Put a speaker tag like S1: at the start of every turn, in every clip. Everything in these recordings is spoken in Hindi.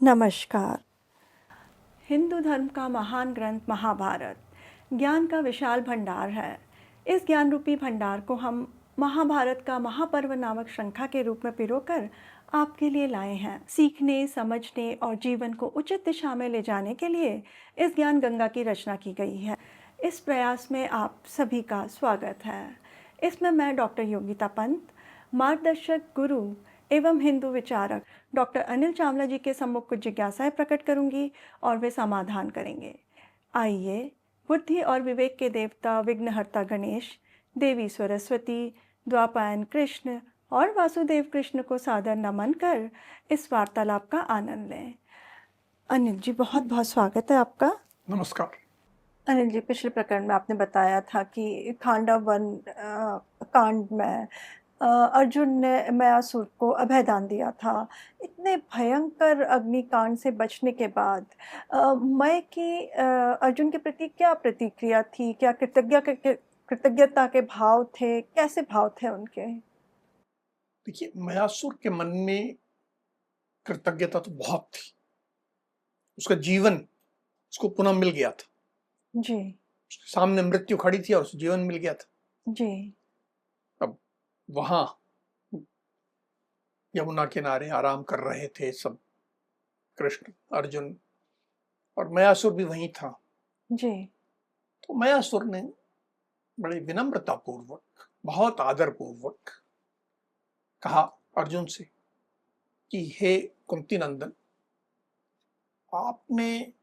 S1: नमस्कार। हिंदू धर्म का महान ग्रंथ महाभारत ज्ञान का विशाल भंडार है। इस ज्ञान रूपी भंडार को हम महाभारत का महापर्व नामक श्रृंखला के रूप में पिरोकर आपके लिए लाए हैं। सीखने, समझने और जीवन को उचित दिशा में ले जाने के लिए इस ज्ञान गंगा की रचना की गई है। इस प्रयास में आप सभी का स्वागत है। इसमें मैं डॉक्टर योगिता पंत, मार्गदर्शक, गुरु एवं हिंदू विचारक डॉक्टर अनिल चावला जी के सम्मुख कुछ जिज्ञासाएं प्रकट करूंगी और वे समाधान करेंगे। आइए बुद्धि और विवेक के देवता विघ्नहर्ता गणेश, देवी सरस्वती, द्वापायन कृष्ण और वासुदेव कृष्ण को सादर नमन कर इस वार्तालाप का आनंद लें। अनिल जी, बहुत बहुत स्वागत है आपका।
S2: नमस्कार।
S1: अनिल जी, पिछले प्रकरण में आपने बताया था कि खांडव वन कांड में अर्जुन ने मयासुर को अभयदान दिया था। इतने भयंकर अग्निकांड से बचने के बाद मय की अर्जुन के प्रति क्या प्रतिक्रिया थी? क्या कृतज्ञता के भाव थे? कैसे भाव थे उनके?
S2: देखिए, मयासुर के मन में कृतज्ञता तो बहुत थी। उसका जीवन उसको पुनः मिल गया था।
S1: जी
S2: उसके सामने मृत्यु खड़ी थी और उसे जीवन मिल गया था।
S1: जी
S2: अब वहां यमुना किनारे आराम कर रहे थे सब, कृष्ण, अर्जुन, और मयासुर भी वहीं था।
S1: जी
S2: तो मयासुर ने बड़ी विनम्रता पूर्वक, बहुत आदर पूर्वक कहा अर्जुन से कि हे कुंती नंदन, आपने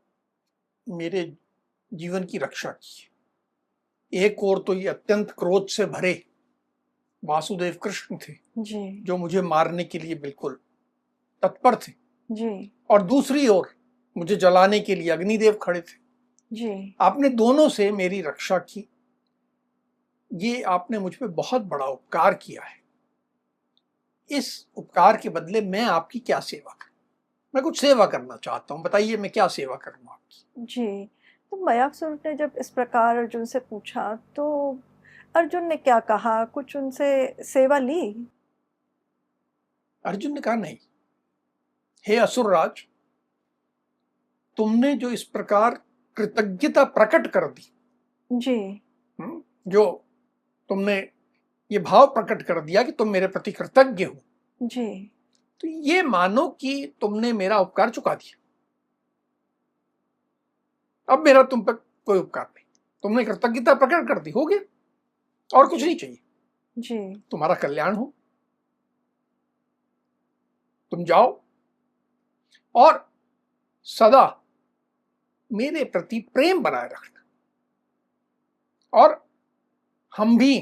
S2: मेरे जीवन की रक्षा की। एक और तो ये अत्यंत क्रोध से भरे वासुदेव कृष्ण थे
S1: जी
S2: जो मुझे मारने के लिए बिल्कुल तत्पर थे,
S1: जी
S2: और दूसरी ओर मुझे जलाने के लिए अग्निदेव खड़े थे।
S1: जी
S2: आपने दोनों से मेरी रक्षा की। ये आपने मुझ पे बहुत बड़ा उपकार किया है। इस उपकार के बदले मैं आपकी क्या सेवा करूं? मैं कुछ सेवा करना चाहता हूं, बताइए मैं क्या सेवा करूं आपकी?
S1: जी। तो मयासुर ने जब इस प्रकार अर्जुन से पूछा तो अर्जुन ने क्या कहा? कुछ उनसे सेवा ली?
S2: अर्जुन ने कहा, नहीं, हे असुरराज, तुमने जो इस प्रकार कृतज्ञता प्रकट कर दी,
S1: जी
S2: जो तुमने ये भाव प्रकट कर दिया कि तुम मेरे प्रति कृतज्ञ हो,
S1: जी
S2: तो ये मानो कि तुमने मेरा उपकार चुका दिया। अब मेरा तुम पर कोई उपकार नहीं, तुमने कृतज्ञता प्रकट कर दी, हो गया, और कुछ नहीं चाहिए।
S1: जी
S2: तुम्हारा कल्याण हो, तुम जाओ और सदा मेरे प्रति प्रेम बनाए रखना, और हम भी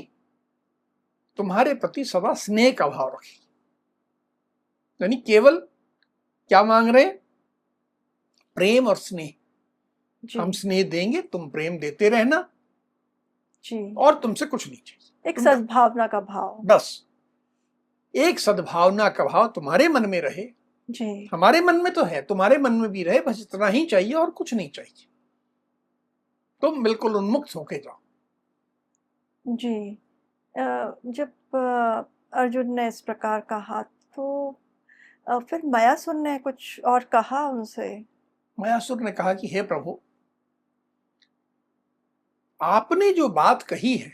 S2: तुम्हारे प्रति सदा स्नेह का भाव रखें। यानी केवल क्या मांग रहे हैं? प्रेम और स्नेह।
S1: जी
S2: हम स्नेह देंगे, तुम प्रेम देते रहना,
S1: जी
S2: और तुमसे कुछ नहीं चाहिए।
S1: एक सद्भावना का भाव।
S2: बस एक सद्भावना का भाव तुम्हारे मन में रहे,
S1: जी
S2: हमारे मन में तो है, तुम्हारे मन में भी रहे, बस इतना ही चाहिए और कुछ नहीं चाहिए। तुम बिल्कुल उन्मुक्त होके जाओ।
S1: जी जब अर्जुन ने इस प्रकार कहा तो फिर मयासुर ने कुछ और कहा उनसे?
S2: मयासुर ने कहा कि हे प्रभु, आपने जो बात कही है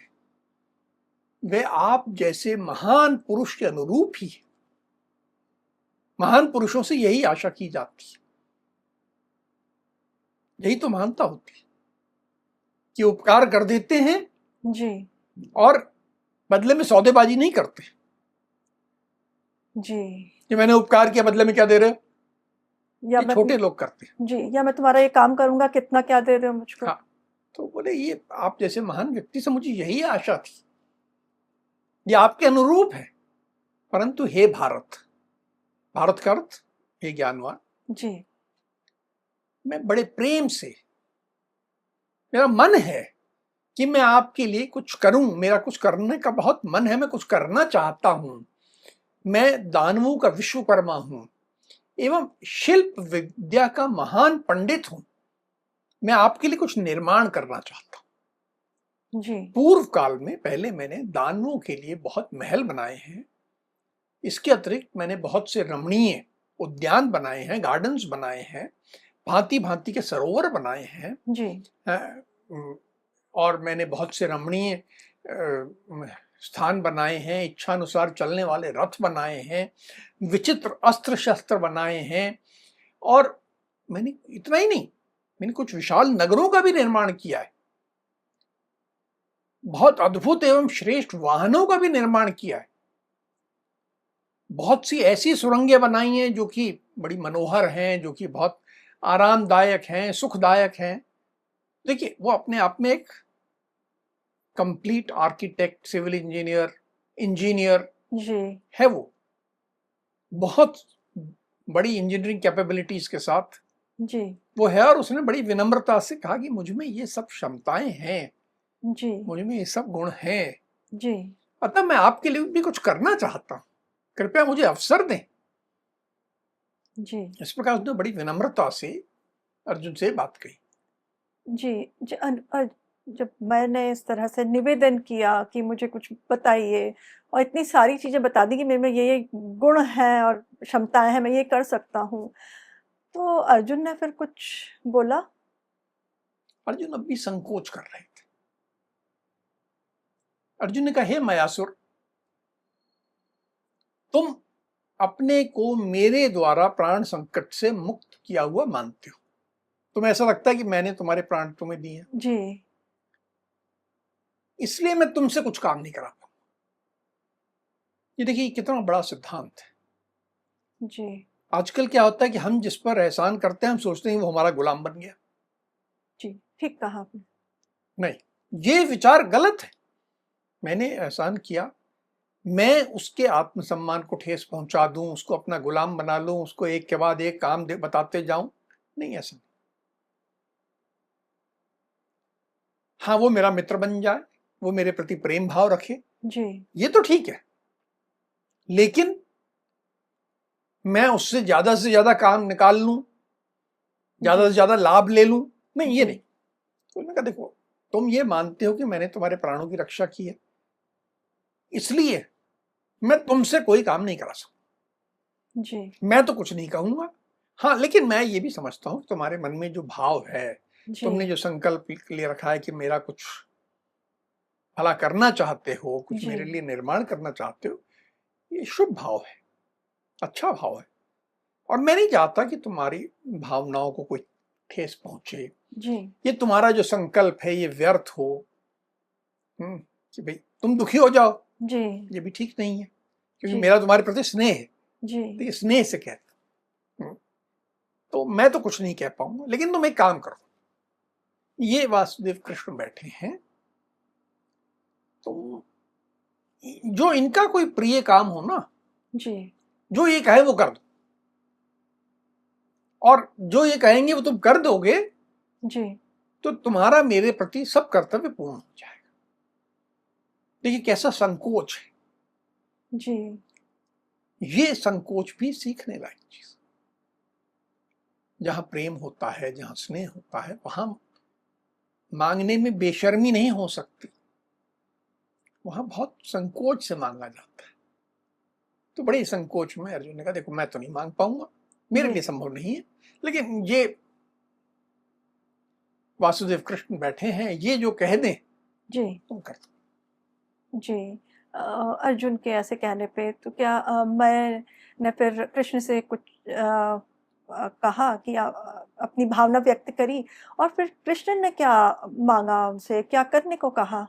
S2: वे आप जैसे महान पुरुष के अनुरूप ही है। महान पुरुषों से यही आशा की जाती है, यही तो महानता होती है कि उपकार कर देते हैं
S1: जी
S2: और बदले में सौदेबाजी नहीं करते
S1: जी
S2: कि मैंने उपकार किया, बदले में क्या दे रहे हो?
S1: या
S2: ये
S1: मैं
S2: छोटे लोग करते हैं।
S1: जी या मैं तुम्हारा ये काम करूंगा, कितना क्या दे रहे हो मुझको?
S2: हाँ, तो बोले ये आप जैसे महान व्यक्ति से मुझे यही आशा थी, ये आपके अनुरूप है। परंतु हे भारत, भारत का अर्थ हे ज्ञानवान,
S1: जी
S2: मैं बड़े प्रेम से, मेरा मन है कि मैं आपके लिए कुछ करूं, मेरा कुछ करने का बहुत मन है, मैं कुछ करना चाहता हूं। मैं दानवों का विश्वकर्मा हूं एवं शिल्प विद्या का महान पंडित हूं। मैं आपके लिए कुछ निर्माण करना चाहता हूं।
S1: जी
S2: पूर्व काल में पहले मैंने दानवों के लिए बहुत महल बनाए हैं। इसके अतिरिक्त मैंने बहुत से रमणीय उद्यान बनाए हैं, गार्डन्स बनाए हैं, भांति भांति के सरोवर बनाए हैं।
S1: जी।
S2: और मैंने बहुत से रमणीय स्थान बनाए हैं, इच्छानुसार चलने वाले रथ बनाए हैं, विचित्र अस्त्र शस्त्र बनाए हैं, और मैंने इतना ही नहीं, मैंने कुछ विशाल नगरों का भी निर्माण किया है, बहुत अद्भुत एवं श्रेष्ठ वाहनों का भी निर्माण किया है, बहुत सी ऐसी सुरंगें बनाई हैं जो कि बड़ी मनोहर हैं, जो कि बहुत आरामदायक हैं, सुखदायक हैं। देखिए, वो अपने आप में एक कंप्लीट आर्किटेक्ट, सिविल इंजीनियर
S1: जी।
S2: है। वो बहुत बड़ी इंजीनियरिंग कैपेबिलिटीज के साथ
S1: जी।
S2: वो है, और उसने बड़ी विनम्रता से कहा कि मुझ में ये सब क्षमताएं हैं,
S1: जी।
S2: मुझ में ये सब गुण हैं,
S1: जी।
S2: अतः मैं आपके लिए भी कुछ करना चाहता हूं, कृपया मुझे अवसर दें।
S1: जी।
S2: इस प्रकार उसने बड़ी विनम्रता से अर्जुन से बात कही।
S1: जी। जब मैंने इस तरह से निवेदन किया कि मुझे कुछ बताइए, और इतनी सारी चीज़ें बता दी कि मेरे में ये गुण हैं और क्षमताएँ हैं, मैं ये कर सकता हूँ, तो अर्जुन ने फिर कुछ बोला?
S2: अर्जुन अब भी संकोच कर रहे थे। अर्जुन ने कहा, हे मयासुर, तुम अपने को मेरे द्वारा प्राण संकट से मुक्त किया हुआ मानते हो, तुम्हें ऐसा लगता है कि मैंने तुम्हारे प्राण तुम्हें दिए हैं,
S1: जी।
S2: इसलिए मैं तुमसे कुछ काम नहीं करा पाऊंगा। ये देखिए कितना बड़ा सिद्धांत है।
S1: जी।
S2: आजकल क्या होता है कि हम जिस पर एहसान करते हैं, हम सोचते हैं वो हमारा गुलाम बन गया।
S1: जी, ठीक कहा आपने।
S2: नहीं, ये विचार गलत है। मैंने एहसान किया, मैं उसके आत्मसम्मान को ठेस पहुंचा दूं, उसको अपना गुलाम बना लूं, उसको एक के बाद एक काम बताते जाऊं, नहीं, ऐसा नहीं। हाँ, वो मेरा मित्र बन जाए, वो मेरे प्रति प्रेम भाव रखे,
S1: जी।
S2: ये तो ठीक है, लेकिन मैं उससे ज्यादा काम निकाल लूं, ज्यादा से ज्यादा लाभ ले लूं, नहीं, ये नहीं। तो मैंने कहा, देखो, तुम ये मानते हो कि मैंने तुम्हारे प्राणों की रक्षा की है, इसलिए मैं तुमसे कोई काम नहीं करा सकता।
S1: जी।
S2: मैं तो कुछ नहीं कहूंगा। हाँ, लेकिन मैं ये भी समझता हूँ तुम्हारे मन में जो भाव है, तुमने जो संकल्प ले रखा है कि मेरा कुछ भला करना चाहते हो, कुछ मेरे लिए निर्माण करना चाहते हो, ये शुभ भाव है, अच्छा भाव है, और मैं नहीं चाहता कि तुम्हारी भावनाओं को कोई ठेस पहुंचे।
S1: जी।
S2: ये तुम्हारा जो संकल्प है ये व्यर्थ हो, कि भाई तुम दुखी हो जाओ,
S1: जी।
S2: ये भी ठीक नहीं है, क्योंकि मेरा तुम्हारे प्रति स्नेह है।
S1: जी।
S2: तो ये स्नेह से कहता, तो मैं तो कुछ नहीं कह पाऊंगा, लेकिन तुम एक काम करो। ये वासुदेव कृष्ण बैठे हैं, तो जो इनका कोई प्रिय काम हो ना,
S1: जी,
S2: जो ये कहे वो कर दो, और जो ये कहेंगे वो तुम कर दोगे,
S1: जी,
S2: तो तुम्हारा मेरे प्रति सब कर्तव्य पूर्ण हो जाएगा। देखिए कैसा संकोच है।
S1: जी,
S2: ये संकोच भी सीखने लायक चीज। जहां प्रेम होता है, जहां स्नेह होता है, वहां मांगने में बेशर्मी नहीं हो सकती, वहां बहुत संकोच से मांगा जाता है। तो बड़े संकोच में अर्जुन ने कहा, देखो मैं तो नहीं मांग पाऊंगा, मेरे लिए संभव नहीं है, लेकिन ये वासुदेव कृष्ण बैठे हैं, ये जो कह दें
S1: जी,
S2: तुम कर दो।
S1: जी। अर्जुन के ऐसे कहने पे तो क्या मैंने फिर कृष्ण से कुछ कहा कि अपनी भावना व्यक्त करी, और फिर कृष्ण ने क्या मांगा उनसे, क्या करने को कहा?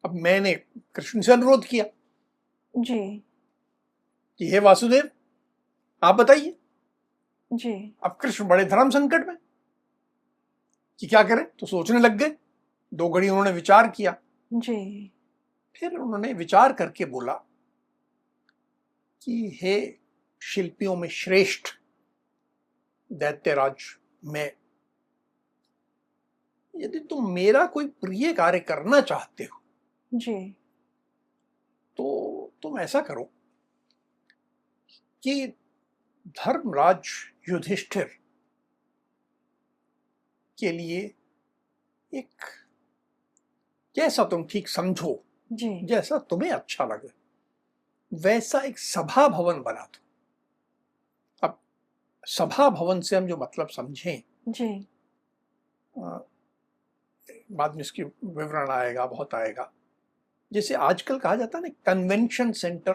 S2: अब मैंने कृष्ण से अनुरोध किया
S1: जी।
S2: कि हे वासुदेव, आप बताइए।
S1: जी।
S2: अब कृष्ण बड़े धर्म संकट में कि क्या करें, तो सोचने लग गए। 2 घड़ी उन्होंने विचार किया,
S1: जी।
S2: फिर उन्होंने विचार करके बोला कि हे शिल्पियों में श्रेष्ठ दैत्यराज, मैं, यदि तुम मेरा कोई प्रिय कार्य करना चाहते हो,
S1: जी।
S2: तो तुम ऐसा करो कि धर्मराज युधिष्ठिर के लिए एक, जैसा तुम ठीक समझो,
S1: जी।
S2: जैसा तुम्हें अच्छा लगे, वैसा एक सभा भवन बना दो। अब सभा भवन से हम जो मतलब समझें,
S1: जी
S2: बाद में इसकी विवरण आएगा, बहुत आएगा। जैसे आजकल कहा जाता है ना कन्वेंशन सेंटर,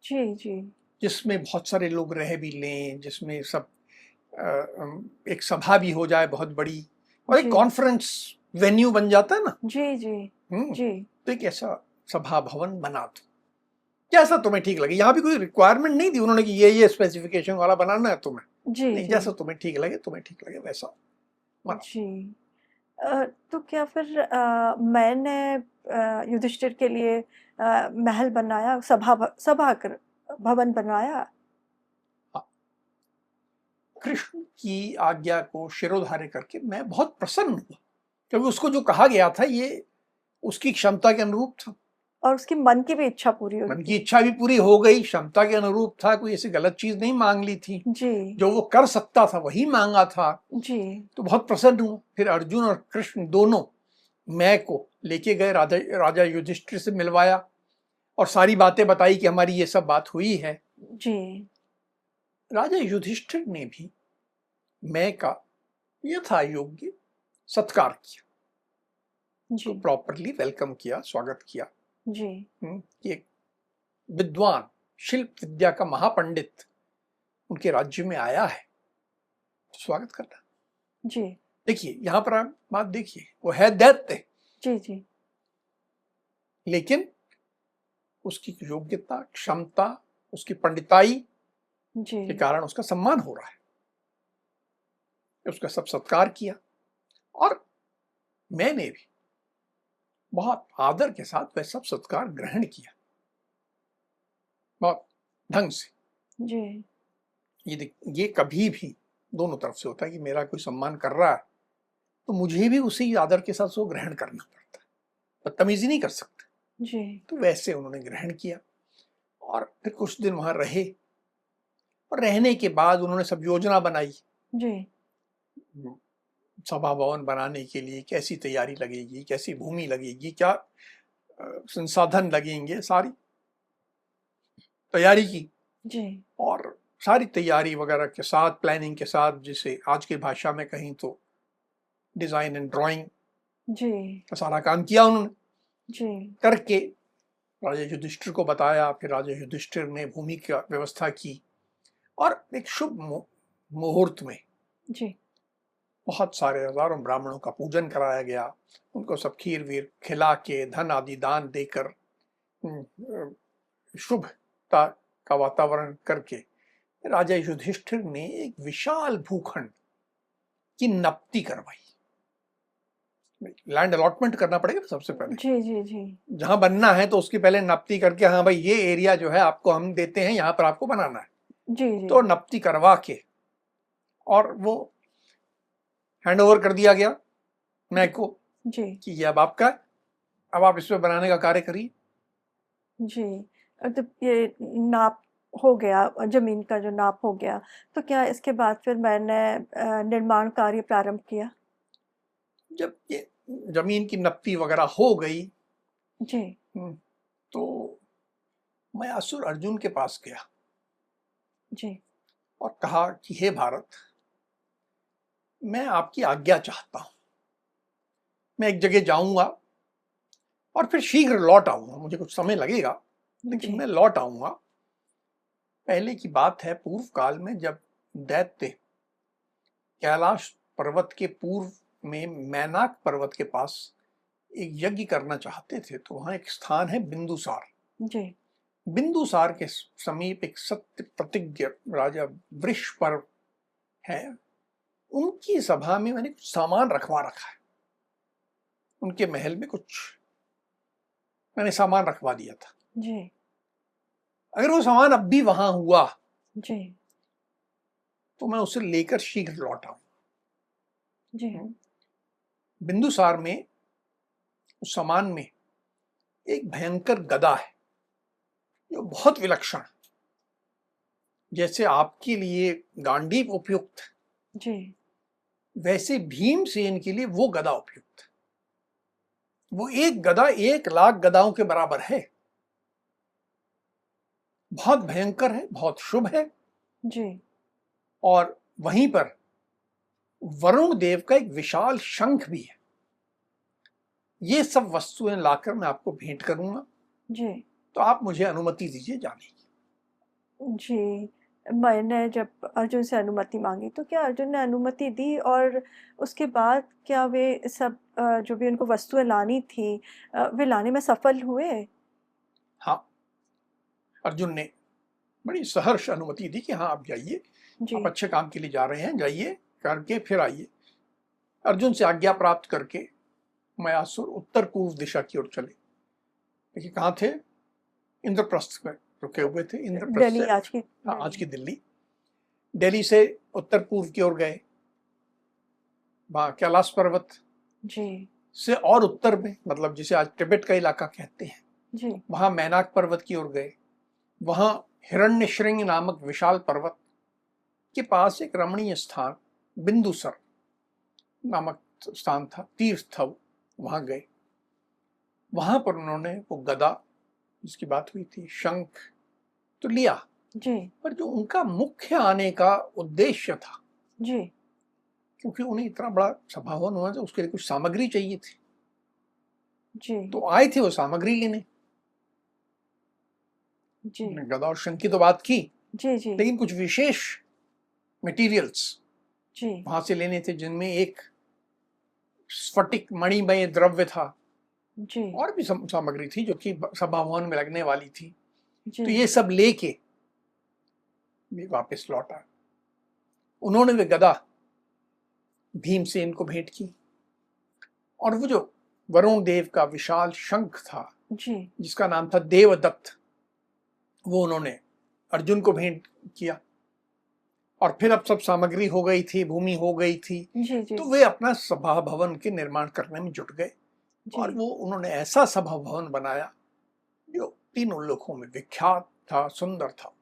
S1: जी जी
S2: जिसमें बहुत सारे लोग रह भी लें, जिसमें सब एक सभा भी हो जाए बहुत बड़ी, और एक
S1: जी
S2: कॉन्फ्रेंस वेन्यू बन जाता है ना।
S1: जी जी जी
S2: तो एक ऐसा सभा भवन बना दो, जैसा तुम्हें ठीक लगे। यहाँ भी कोई रिक्वायरमेंट नहीं दी उन्होंने कि ये स्पेसिफिकेशन वाला बनाना है तुम्हें,
S1: जी
S2: नहीं,
S1: जी
S2: जैसा तुम्हें ठीक लगे वैसा बना।
S1: जी तो क्या फिर मैंने युधिष्ठिर के लिए महल बनाया, भवन बनवाया?
S2: हाँ, कृष्ण की आज्ञा को शिरोधार्य करके मैं बहुत प्रसन्न हुआ, क्योंकि उसको जो कहा गया था ये उसकी क्षमता के अनुरूप था।
S1: और उसकी मन की भी इच्छा पूरी हो
S2: मन
S1: गई।
S2: की इच्छा भी पूरी हो गई, क्षमता के अनुरूप था, कोई ऐसी गलत चीज नहीं मांग ली थी,
S1: जी
S2: जो वो कर सकता था वही मांगा था।
S1: जी
S2: तो बहुत प्रसन्न हुआ। फिर अर्जुन और कृष्ण दोनों मैं को लेके गए, राजा युधिष्ठिर से मिलवाया और सारी बातें बताई कि हमारी ये सब बात हुई है।
S1: जी
S2: राजा युधिष्ठिर ने भी मैं का यथा योग्य सत्कार किया,
S1: जी
S2: प्रॉपरली वेलकम किया, स्वागत किया।
S1: जी
S2: एक विद्वान, शिल्प विद्या का महापंडित उनके राज्य में आया है, तो स्वागत करना।
S1: जी
S2: देखिए यहाँ पर आप बात देखिए, वो है दैत्य,
S1: जी जी
S2: लेकिन उसकी योग्यता, क्षमता, उसकी पंडिताई के
S1: जी
S2: कारण उसका सम्मान हो रहा है, उसका सब सत्कार किया। और मैंने भी बहुत आदर के साथ वह सब सत्कार ग्रहण किया, बहुत ढंग से।
S1: जी
S2: ये कभी भी दोनों तरफ से होता है कि मेरा कोई सम्मान कर रहा है तो मुझे भी उसी आदर के साथ उसको ग्रहण करना पड़ता है, बदतमीजी नहीं कर सकते।
S1: जी
S2: तो वैसे उन्होंने ग्रहण किया और फिर कुछ दिन वहां रहे, और रहने के बाद उन्होंने सब योजना बनाई
S1: जी
S2: सभा भवन बनाने के लिए, कैसी तैयारी लगेगी, कैसी भूमि लगेगी, क्या संसाधन लगेंगे, सारी तैयारी की।
S1: जी
S2: और सारी तैयारी वगैरह के साथ, प्लानिंग के साथ, जिसे आज की भाषा में कहीं तो डिजाइन एंड ड्राइंग
S1: जी
S2: का सारा काम किया उन्होंने।
S1: जी
S2: करके राजा युधिष्ठिर को बताया, फिर राजा युधिष्ठिर ने भूमि की व्यवस्था की, और एक शुभ मुहूर्त में
S1: जी
S2: बहुत सारे हजारों ब्राह्मणों का पूजन कराया गया, उनको सब खीर वीर खिला के, धन आदि दान देकर, शुभता का वातावरण करके राजा युधिष्ठिर ने एक विशाल भूखंड की नप्ती करवाई। लैंड अलॉटमेंट करना पड़ेगा सबसे पहले,
S1: जी जी जी
S2: जहां बनना है तो उसकी पहले नप्ती करके, हाँ भाई ये एरिया जो है आपको हम देते हैं, यहाँ पर आपको बनाना है।
S1: जी जी
S2: तो नप्ती करवा के और वो हैंड ओवर कर दिया गया मैं को
S1: जी
S2: कि ये अब आपका, अब आप इसमें बनाने का कार्य करिए।
S1: जी तो ये नाप हो गया, जमीन का जो नाप हो गया, तो क्या इसके बाद फिर मैंने निर्माण कार्य प्रारंभ किया?
S2: जब ये जमीन की नप्ती वगैरह हो गई,
S1: जी
S2: तो मैं असुर अर्जुन के पास गया
S1: जी
S2: और कहा कि हे भारत, मैं आपकी आज्ञा चाहता हूं, मैं एक जगह जाऊंगा और फिर शीघ्र लौट आऊंगा, मुझे कुछ समय लगेगा लेकिन
S1: जी
S2: मैं लौट आऊंगा। पहले की बात है, पूर्व काल में जब दैत्य कैलाश पर्वत के पूर्व में मैनाक पर्वत के पास एक यज्ञ करना चाहते थे, तो वहां एक स्थान है बिंदुसार।
S1: जी
S2: बिंदुसार के समीप एक सत्य प्रतिज्ञ राजा वृषपर्व है, उनकी सभा में मैंने कुछ सामान रखवा रखा है, उनके महल में कुछ मैंने सामान रखवा दिया था।
S1: जी
S2: अगर वो सामान अब भी वहां हुआ
S1: जी
S2: तो मैं उसे लेकर शीघ्र लौट आऊं।
S1: जी
S2: बिंदुसार में उस सामान में एक भयंकर गदा है जो बहुत विलक्षण, जैसे आपके लिए गांडीव उपयुक्त,
S1: जी
S2: वैसे भीमसेन के लिए वो गदा उपयुक्त। वो एक गदा 1,00,000 गदाओं के बराबर है, बहुत भयंकर है, बहुत शुभ है।
S1: जी
S2: और वहीं पर वरुण देव का एक विशाल शंख भी है। ये सब वस्तुएं लाकर मैं आपको भेंट करूंगा,
S1: जी
S2: तो आप मुझे अनुमति दीजिए जाने की।
S1: जी। मैंने जब अर्जुन से अनुमति मांगी तो क्या अर्जुन ने अनुमति दी, और उसके बाद क्या वे सब जो भी उनको वस्तुएं लानी थी वे लाने में सफल हुए?
S2: हाँ, अर्जुन ने बड़ी सहर्ष अनुमति दी कि हाँ आप जाइए,
S1: जी
S2: आप अच्छे काम के लिए जा रहे हैं, जाइए करके फिर आइए। अर्जुन से आज्ञा प्राप्त करके मयासुर उत्तर पूर्व दिशा की ओर चले। देखिए कहाँ थे? इंद्रप्रस्थ में रुके हुए थे। इंद्रप्रस्थ
S1: दिल्ली,
S2: से
S1: आज की
S2: हाँ, आज की
S1: दिल्ली।
S2: दिल्ली। दिल्ली से उत्तर पूर्व की ओर गए, वहाँ कैलाश पर्वत
S1: जी
S2: से और उत्तर में, मतलब जिसे आज तिब्बत का इलाका कहते हैं,
S1: जी
S2: वहाँ मैनाक पर्वत की ओर गए। वहाँ हिरण्यश्रृंग नामक विशाल पर्वत के पास एक रमणीय स्थान बिंदुसर नामक स्थान था, तीर्थ था, वहाँ गए। वहाँ पर उन्होंने वो गदा जिसकी बात हुई थी, शंख तो लिया,
S1: जी
S2: पर जो उनका मुख्य आने का उद्देश्य था,
S1: जी
S2: क्योंकि उन्हें इतना बड़ा सभावन हुआ था, उसके लिए कुछ सामग्री चाहिए थी,
S1: जी
S2: तो आए थे वो सामग्री लेने।
S1: जी
S2: उन्होंने गदा और शंख की तो बात की,
S1: जी जी
S2: लेकिन कुछ विशेष मटेरियल्स
S1: जी
S2: वहां से लेने थे, जिनमें एक स्फटिक मणिमय द्रव्य था,
S1: जी
S2: और भी सामग्री थी जो कि सभा भवन में लगने वाली थी।
S1: जी
S2: तो ये सब लेके वे वापस लौट आए। उन्होंने वे गदा भीमसेन को भेंट की, और वो जो वरुण देव का विशाल शंख था
S1: जी
S2: जिसका नाम था देवदत्त, वो उन्होंने अर्जुन को भेंट किया। और फिर अब सब सामग्री हो गई थी, भूमि हो गई थी,
S1: जी जी
S2: तो वे अपना सभा भवन के निर्माण करने में जुट गए। और
S1: जी
S2: वो उन्होंने ऐसा सभा भवन बनाया जो तीनों लोकों में विख्यात था, सुंदर था।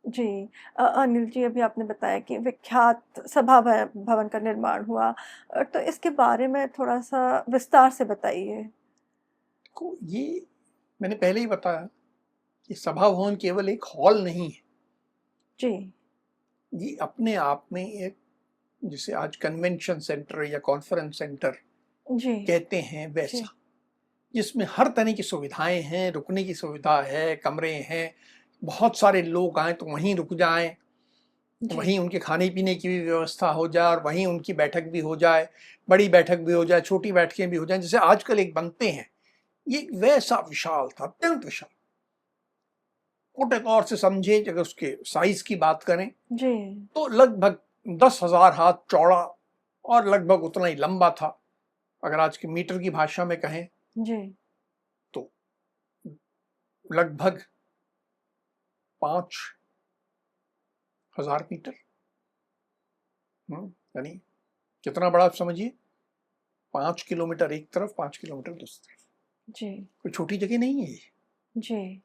S1: जी। अनिल जी, अभी आपने बताया कि विख्यात भवन का निर्माण हुआ, तो इसके बारे में थोड़ा-सा विस्तार से बताइए।
S2: को ये मैंने पहले ही बताया कि सभा भवन केवल एक हॉल नहीं है,
S1: जी,
S2: ये अपने आप में एक, जिसे आज कन्वेंशन सेंटर या कॉन्फ्रेंस सेंटर
S1: जी,
S2: कहते हैं,
S1: जी,
S2: वैसा, जिसमें हर तरह की सुविधाएं हैं, रुकने की सुविधा है, कमरे हैं, बहुत सारे लोग आए तो वहीं रुक जाएं,
S1: जी,
S2: वहीं उनके खाने पीने की भी व्यवस्था हो जाए, और वहीं उनकी बैठक भी हो जाए, बड़ी बैठक भी हो जाए, छोटी बैठकें भी हो जाए, जैसे आजकल एक बनते हैं। ये वैसा विशाल था, अत्यंत विशाल। मोटे तौर से समझे, अगर उसके साइज की बात करें
S1: जी,
S2: तो लगभग 10,000 हाथ चौड़ा और लगभग उतना ही लंबा था। अगर आज के मीटर की भाषा में कहें
S1: जी,
S2: तो लगभग 5,000 मीटर। यानी कितना बड़ा, आप समझिए, 5 किलोमीटर एक तरफ, 5 किलोमीटर दूसरी तरफ।
S1: जी,
S2: कोई छोटी जगह नहीं है ये।
S1: जी,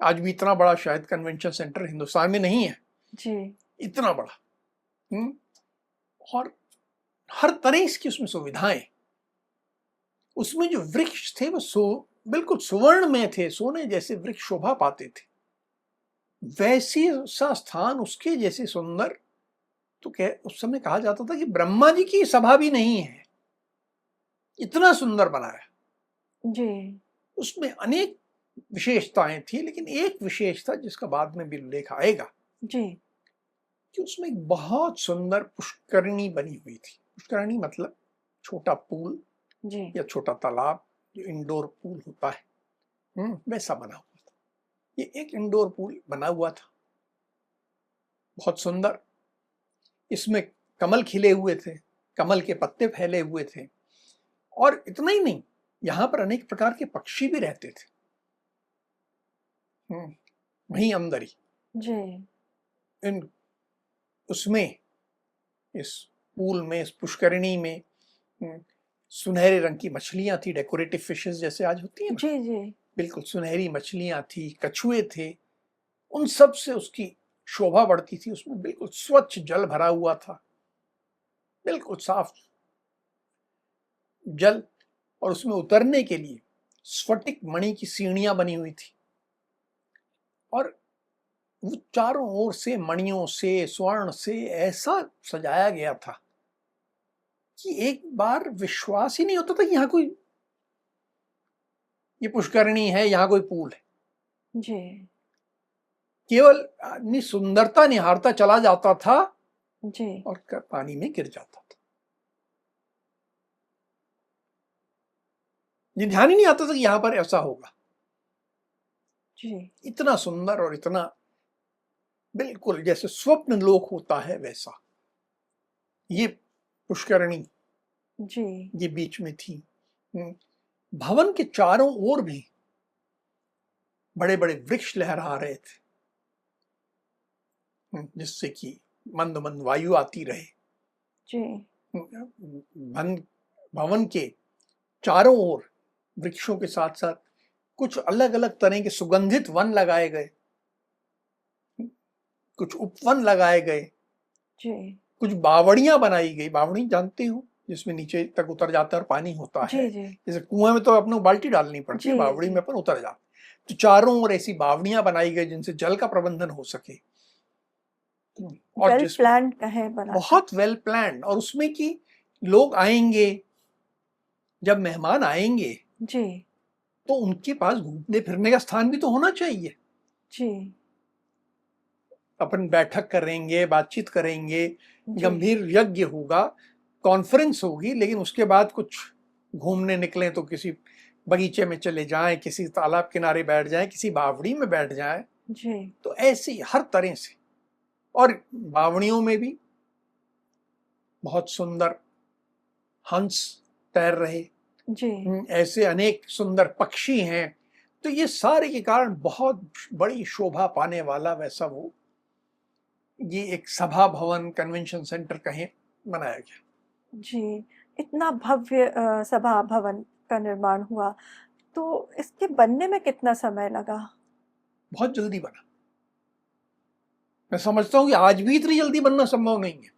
S2: आज भी इतना बड़ा शायद कन्वेंशन सेंटर हिंदुस्तान में नहीं है,
S1: जी,
S2: इतना बड़ा। हम्म, और हर तरह की उसमें सुविधाएं। उसमें जो वृक्ष थे वो बिल्कुल सुवर्ण में थे, सोने जैसे वृक्ष शोभा पाते थे। वैसी सा स्थान, उसके जैसे सुंदर, तो उस समय कहा जाता था कि ब्रह्मा जी की सभा भी नहीं है, इतना सुंदर बनाया।
S1: जी,
S2: उसमें अनेक विशेषताएं थी, लेकिन एक विशेष था जिसका बाद में भी उल्लेख आएगा,
S1: जी,
S2: कि उसमें एक बहुत सुंदर पुष्करणी बनी हुई थी। पुष्करणी मतलब छोटा पूल
S1: जी,
S2: या छोटा तालाब, जो इंडोर पूल होता है, वैसा बना हुआ था। ये एक इंडोर पूल बना हुआ था, बहुत सुंदर। इसमें कमल खिले हुए थे, कमल के पत्ते फैले हुए थे, और इतना ही नहीं, यहाँ पर अनेक प्रकार के पक्षी भी रहते थे। वहीं अंदर ही
S1: जी,
S2: इन उसमें, इस पूल में, इस पुष्करिणी में सुनहरे रंग की मछलियां थी, डेकोरेटिव फिशेस जैसे आज होती है ना,
S1: जी, जी,
S2: बिल्कुल सुनहरी मछलियां थी, कछुए थे। उन सब से उसकी शोभा बढ़ती थी। उसमें बिल्कुल स्वच्छ जल भरा हुआ था, बिल्कुल साफ जल, और उसमें उतरने के लिए स्फटिक मणि की सीढ़ियां बनी हुई थी। और वो चारों ओर से मणियों से, स्वर्ण से ऐसा सजाया गया था कि एक बार विश्वास ही नहीं होता था कि यहाँ कोई ये पुष्करणी है, यहाँ कोई पूल है।
S1: जी
S2: केवल आदमी सुंदरता निहारता चला जाता था
S1: जी
S2: और पानी में गिर जाता था। ये ध्यान ही नहीं आता था कि यहाँ पर ऐसा होगा।
S1: जी
S2: इतना सुंदर और इतना बिल्कुल जैसे स्वप्न लोक होता है वैसा ये पुष्करणी
S1: जी
S2: ये बीच में थी। भवन के चारों ओर भी बड़े बड़े वृक्ष लहरा रहे थे, जिससे कि मंद मंद वायु आती रहे।
S1: जी
S2: भवन के चारों ओर वृक्षों के साथ साथ कुछ अलग अलग तरह के सुगंधित वन लगाए गए, कुछ उपवन लगाए गए,
S1: जी
S2: कुछ बावड़ियां बनाई गई। बावड़ी जानते हो, जिसमें नीचे तक उतर जाता है और पानी होता है।
S1: जी जी
S2: जैसे कुएं में तो अपने बाल्टी डालनी पड़ती है,
S1: जी
S2: बावड़ी
S1: जी
S2: में अपन उतर जाते। तो चारों ओर ऐसी बावड़ियां बनाई गई जिनसे जल का प्रबंधन हो सके, और
S1: वेल
S2: जिस
S1: प्लान कहे बना था।
S2: बहुत वेल प्लान। और उसमें कि लोग आएंगे, जब मेहमान आएंगे
S1: जी
S2: तो उनके पास घूमने फिरने का स्थान भी तो होना चाहिए।
S1: जी
S2: अपन बैठक करेंगे, बातचीत करेंगे,
S1: जी
S2: गंभीर यज्ञ होगा, कॉन्फ्रेंस होगी, लेकिन उसके बाद कुछ घूमने निकलें तो किसी बगीचे में चले जाएं, किसी तालाब किनारे बैठ जाएं, किसी बावड़ी में बैठ जाएं।
S1: जी
S2: तो ऐसे ही हर तरह से। और बावड़ियों में भी बहुत सुंदर हंस तैर रहे,
S1: जी
S2: ऐसे अनेक सुंदर पक्षी हैं। तो ये सारे के कारण बहुत बड़ी शोभा पाने वाला वैसा वो ये एक सभा भवन, कन्वेंशन सेंटर कहें, बनाया गया।
S1: जी इतना भव्य सभा भवन का निर्माण हुआ, तो इसके बनने में कितना समय लगा?
S2: बहुत जल्दी बना। मैं समझता हूँ कि आज भी इतनी जल्दी बनना संभव नहीं है,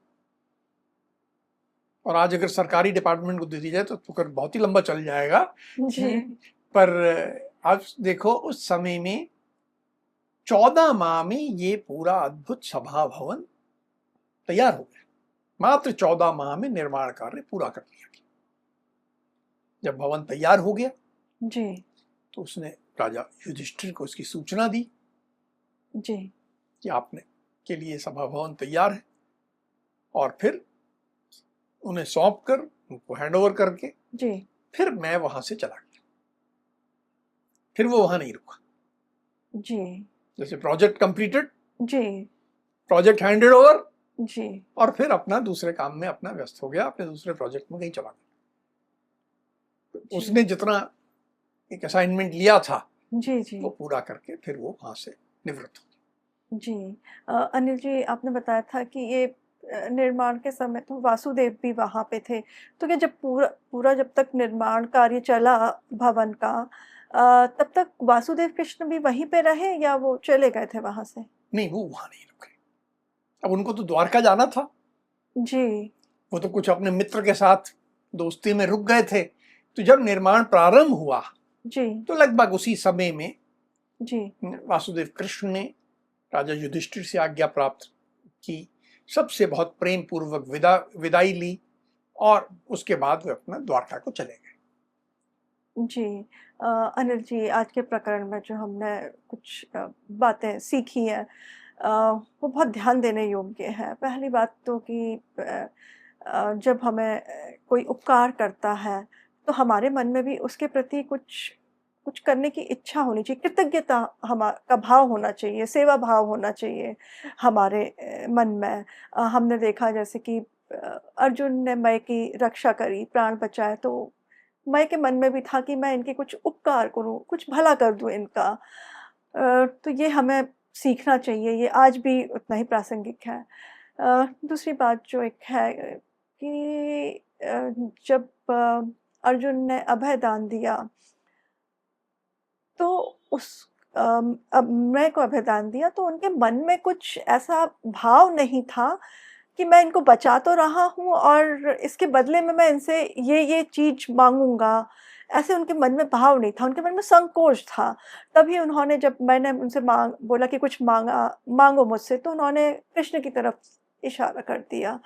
S2: और आज अगर सरकारी डिपार्टमेंट को दे दी जाए तो फिर बहुत ही लंबा चल जाएगा।
S1: जी
S2: पर आप देखो उस समय में 14 माह में ये पूरा अद्भुत सभा भवन तैयार हो गया। मात्र 14 माह में निर्माण कार्य पूरा कर लिया गया। जब भवन तैयार हो गया
S1: जी
S2: तो उसने राजा युधिष्ठिर को इसकी सूचना दी
S1: जी
S2: कि आपने के लिए सभा भवन तैयार है, और फिर उन्हें सौंप कर, उनको हैंडओवर करके
S1: जी
S2: फिर मैं वहां से चला गया। फिर वो वहां नहीं रुका।
S1: जी
S2: जैसे प्रोजेक्ट कंप्लीटेड,
S1: जी
S2: प्रोजेक्ट हैंडेड ओवर,
S1: जी
S2: और फिर अपना दूसरे काम में अपना व्यस्त हो गया, अपने दूसरे प्रोजेक्ट में कहीं चला गया।
S1: जी
S2: उसने जितना एक असाइनमेंट लिया था
S1: जी जी
S2: वो पूरा करके फिर वो वहां से निवृत्त हो
S1: जी अनिल जी, आपने बताया था कि ये निर्माण के समय तो वासुदेव भी वहाँ पे थे। तो क्या जब पूरा पूरा जब तक निर्माण कार्य चला भवन का, तब तक वासुदेव कृष्ण भी वहीं पे रहे या वो चले गए थे वहाँ से?
S2: गया। नहीं, वो वहां नहीं रुके। अब उनको तो द्वारका जाना था।
S1: जी
S2: वो तो कुछ अपने मित्र के साथ दोस्ती में रुक गए थे। तो जब निर्माण प्रारंभ हुआ
S1: जी
S2: तो लगभग उसी समय में
S1: जी
S2: वासुदेव कृष्ण ने राजा युधिष्ठिर से आज्ञा प्राप्त की, सबसे बहुत प्रेम पूर्वक विदाई ली, और उसके बाद वे अपना द्वारका को चले गए।
S1: जी अनिल जी, आज के प्रकरण में जो हमने कुछ बातें सीखी हैं, वो बहुत ध्यान देने योग्य है। पहली बात तो कि जब हमें कोई उपकार करता है तो हमारे मन में भी उसके प्रति कुछ कुछ करने की इच्छा होनी चाहिए, कृतज्ञता का भाव होना चाहिए, सेवा भाव होना चाहिए हमारे मन में। हमने देखा जैसे कि अर्जुन ने मय की रक्षा करी, प्राण बचाए, तो मय के मन में भी था कि मैं इनके कुछ उपकार करूँ, कुछ भला कर दूँ इनका। तो ये हमें सीखना चाहिए, ये आज भी उतना ही प्रासंगिक है। दूसरी बात जो एक है कि जब अर्जुन ने अभय दान दिया, तो उस अब मैं को अभय दान दिया तो उनके मन में कुछ ऐसा भाव नहीं था कि मैं इनको बचा तो रहा हूँ और इसके बदले में मैं इनसे ये चीज़ माँगूँगा, ऐसे उनके मन में भाव नहीं था, उनके मन में संकोच था। तभी उन्होंने, जब मैंने उनसे बोला कि कुछ माँगो मुझसे, तो उन्होंने कृष्ण की तरफ इशारा कर दिया।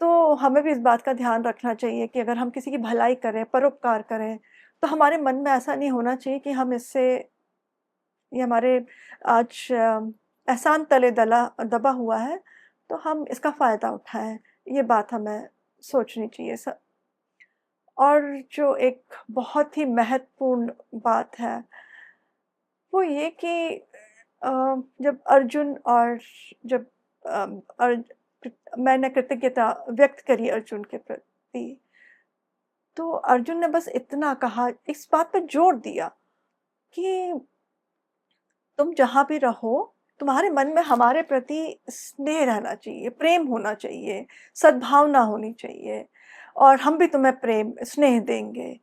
S1: तो हमें भी इस बात का ध्यान रखना चाहिए कि अगर हम किसी की भलाई करें, परोपकार करें, तो हमारे मन में ऐसा नहीं होना चाहिए कि हम इससे, ये हमारे आज एहसान तले दबा हुआ है, तो हम इसका फ़ायदा उठाएँ। ये बात हमें सोचनी चाहिए। और जो एक बहुत ही महत्वपूर्ण बात है, वो ये कि अ, जब अर्जुन और जब अम, अर मैंने कृतज्ञता व्यक्त करी अर्जुन के प्रति, तो अर्जुन ने बस इतना कहा, इस बात पे जोर दिया कि तुम जहाँ भी रहो, तुम्हारे मन में हमारे प्रति स्नेह रहना चाहिए, प्रेम होना चाहिए, सद्भावना होनी चाहिए, और हम भी तुम्हें प्रेम, स्नेह देंगे।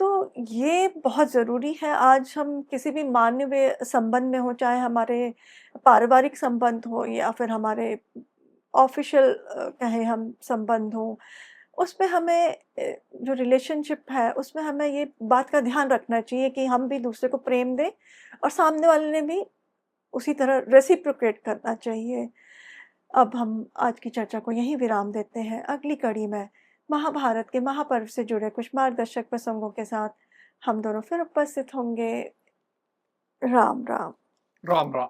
S1: तो ये बहुत ज़रूरी है। आज हम किसी भी मानवीय संबंध में हों, चाहे हमारे पारिवारिक संबंध हो या फिर हमारे ऑफ़िशियल कहें हम संबंध हों, उसमें हमें जो रिलेशनशिप है, उसमें हमें ये बात का ध्यान रखना चाहिए कि हम भी दूसरे को प्रेम दें और सामने वाले ने भी उसी तरह रेसिप्रोकेट करना चाहिए। अब हम आज की चर्चा को यहीं विराम देते हैं। अगली कड़ी में महाभारत के महापर्व से जुड़े कुछ मार्गदर्शक प्रसंगों के साथ हम दोनों फिर उपस्थित होंगे। राम राम।
S2: राम राम।